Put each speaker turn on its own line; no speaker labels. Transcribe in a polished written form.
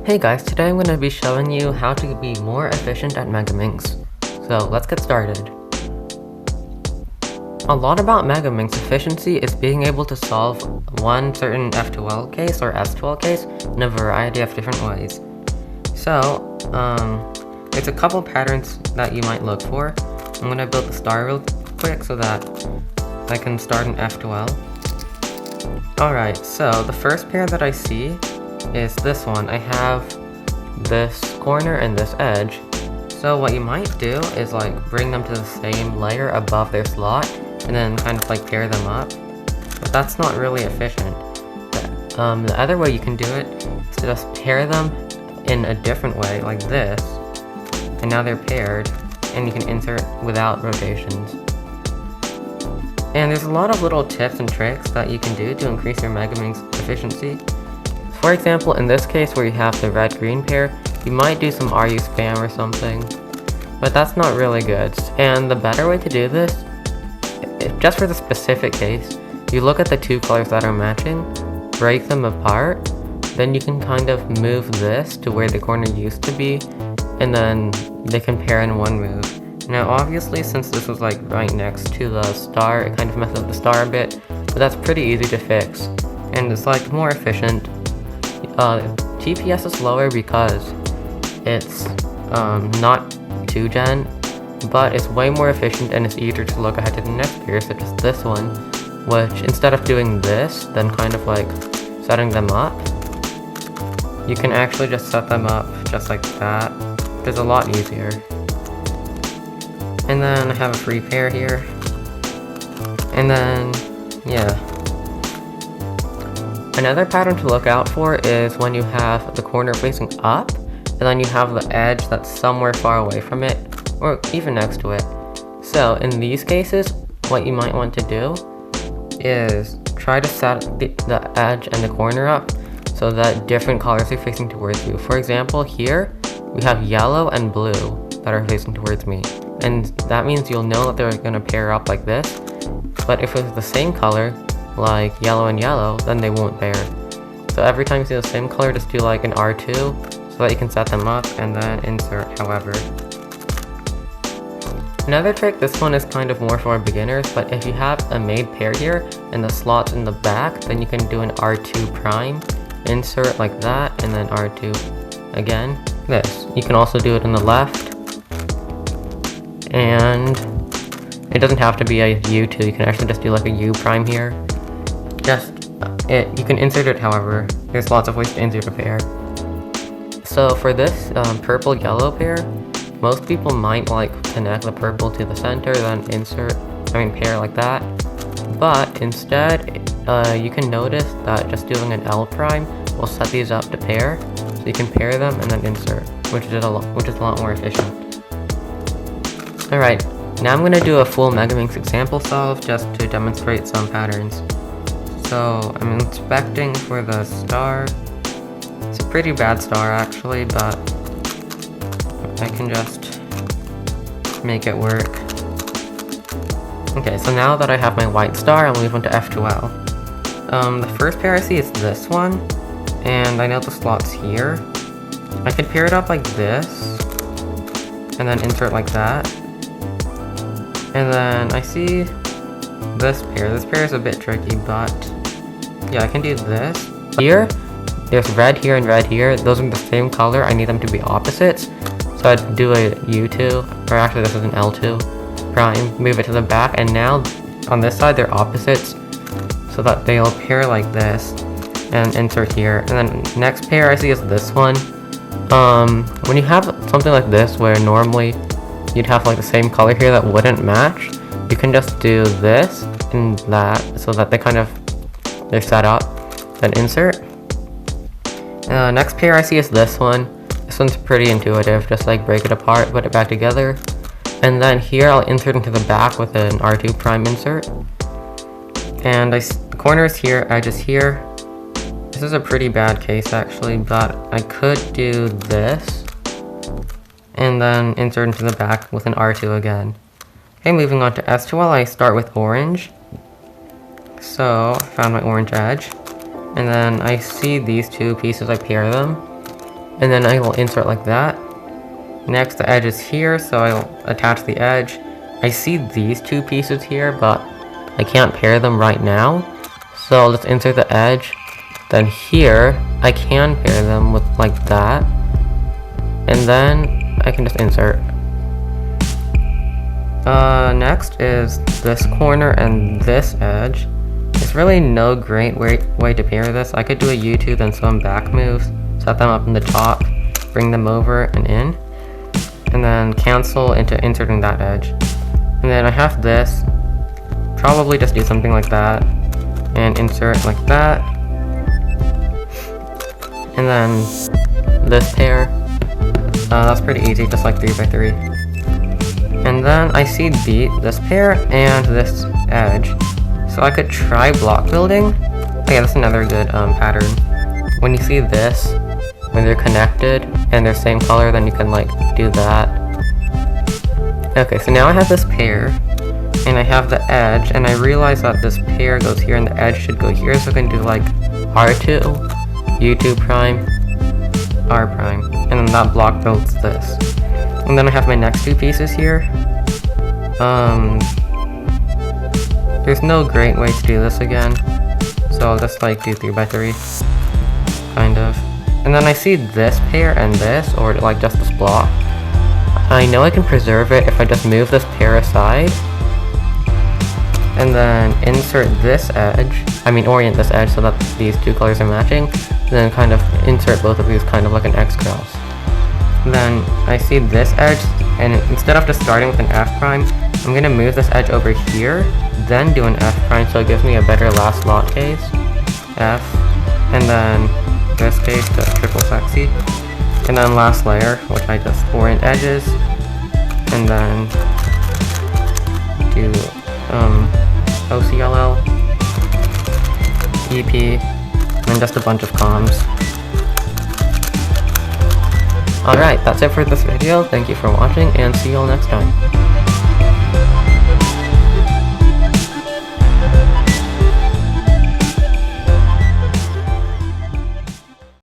Hey guys, today I'm going to be showing you how to be more efficient at Megaminx. So let's get started. A lot about Megaminx efficiency is being able to solve one certain F2L case or S2L case in a variety of different ways. So, there's a couple patterns that you might look for. I'm going to build the star real quick so that I can start an F2L. Alright, so the first pair that I see is this one. I have this corner and this edge. So what you might do is like bring them to the same layer above their slot and then kind of like pair them up. But that's not really efficient. The other way you can do it is to just pair them in a different way, like this. And now they're paired, and you can insert without rotations. And there's a lot of little tips and tricks that you can do to increase your Megaminx efficiency. For example, in this case where you have the red-green pair, you might do some RU spam or something, but that's not really good. And the better way to do this, just for the specific case, you look at the two colors that are matching, break them apart, then you can kind of move this to where the corner used to be, and then they can pair in one move. Now obviously, since this was like right next to the star, it kind of messes up the star a bit, but that's pretty easy to fix, and it's like more efficient. TPS is lower because it's not 2gen, but it's way more efficient and it's easier to look ahead to the next pair, such as this one, which instead of doing this, then kind of like setting them up, you can actually just set them up just like that. It's a lot easier. And then I have a free pair here. And then, yeah. Another pattern to look out for is when you have the corner facing up, and then you have the edge that's somewhere far away from it, or even next to it. So in these cases, what you might want to do is try to set the edge and the corner up so that different colors are facing towards you. For example, here, we have yellow and blue that are facing towards me. And that means you'll know that they're gonna pair up like this, but if it's the same color, like yellow and yellow, then they won't pair. So every time you see the same color, just do like an R2 so that you can set them up and then insert however. Another trick, this one is kind of more for beginners, but if you have a made pair here and the slot's in the back, then you can do an R2 prime, insert like that, and then R2 again. This. You can also do it on the left, and it doesn't have to be a U2, you can actually just do like a U prime here. You can insert it however. There's lots of ways to insert a pair. So for this purple yellow pair, most people might like connect the purple to the center, then pair like that. But instead, you can notice that just doing an L prime will set these up to pair, so you can pair them and then insert, which is a lot more efficient. Alright, now I'm going to do a full Megaminx example solve just to demonstrate some patterns. So I'm inspecting for the star. It's a pretty bad star actually, but I can just make it work. Okay, so now that I have my white star, I'll move on to F2L. The first pair I see is this one, and I know the slot's here. I could pair it up like this, and then insert like that. And then I see this pair. This pair is a bit tricky, but yeah, I can do this. Here, there's red here and red here. Those are the same color. I need them to be opposites. So I'd do a U2, or actually this is an L2 prime, move it to the back, and now on this side they're opposites, so that they'll pair like this, and insert here. And then next pair I see is this one. When you have something like this, where normally you'd have like the same color here that wouldn't match, you can just do this and that, so that they're set up, then insert. Next pair I see is this one. This one's pretty intuitive, just like break it apart, put it back together. And then here I'll insert into the back with an R2 prime insert. And the corner is here, edge is here. This is a pretty bad case actually, but I could do this and then insert into the back with an R2 again. Okay, moving on to S2L, I start with orange. So, I found my orange edge. And then I see these two pieces, I pair them. and then I will insert like that. Next, the edge is here, so I'll attach the edge. I see these two pieces here, but I can't pair them right now, so let's insert the edge. Then here, I can pair them with like that, and then I can just insert. Next is this corner and this edge. There's really no great way to pair this. I could do a U2, then some back moves, set them up in the top, bring them over and in, and then cancel into inserting that edge. And then I have this, probably just do something like that, and insert like that. And then this pair, that's pretty easy, just like 3x3. And then I see this pair and this edge, so I could try block building. Oh yeah, that's another good pattern. When you see this, when they're connected and they're same color, then you can like do that. Okay, so now I have this pair, and I have the edge, and I realize that this pair goes here and the edge should go here, so I can do like R2, U2 prime, R prime, and then that block builds this. And then I have my next two pieces here. There's no great way to do this again, so I'll just like do 3x3, kind of. And then I see this pair and this, or like just this block. I know I can preserve it if I just move this pair aside, and then insert this edge, orient this edge so that these two colors are matching, and then kind of insert both of these kind of like an X cross. Then I see this edge, and instead of just starting with an F prime, I'm gonna move this edge over here, then do an F prime, so it gives me a better last slot case, F, and then this case, just triple sexy, and then last layer, which I just orient edges, and then do OCLL, EP, and just a bunch of comms. Alright, that's it for this video. Thank you for watching, and see you all next time.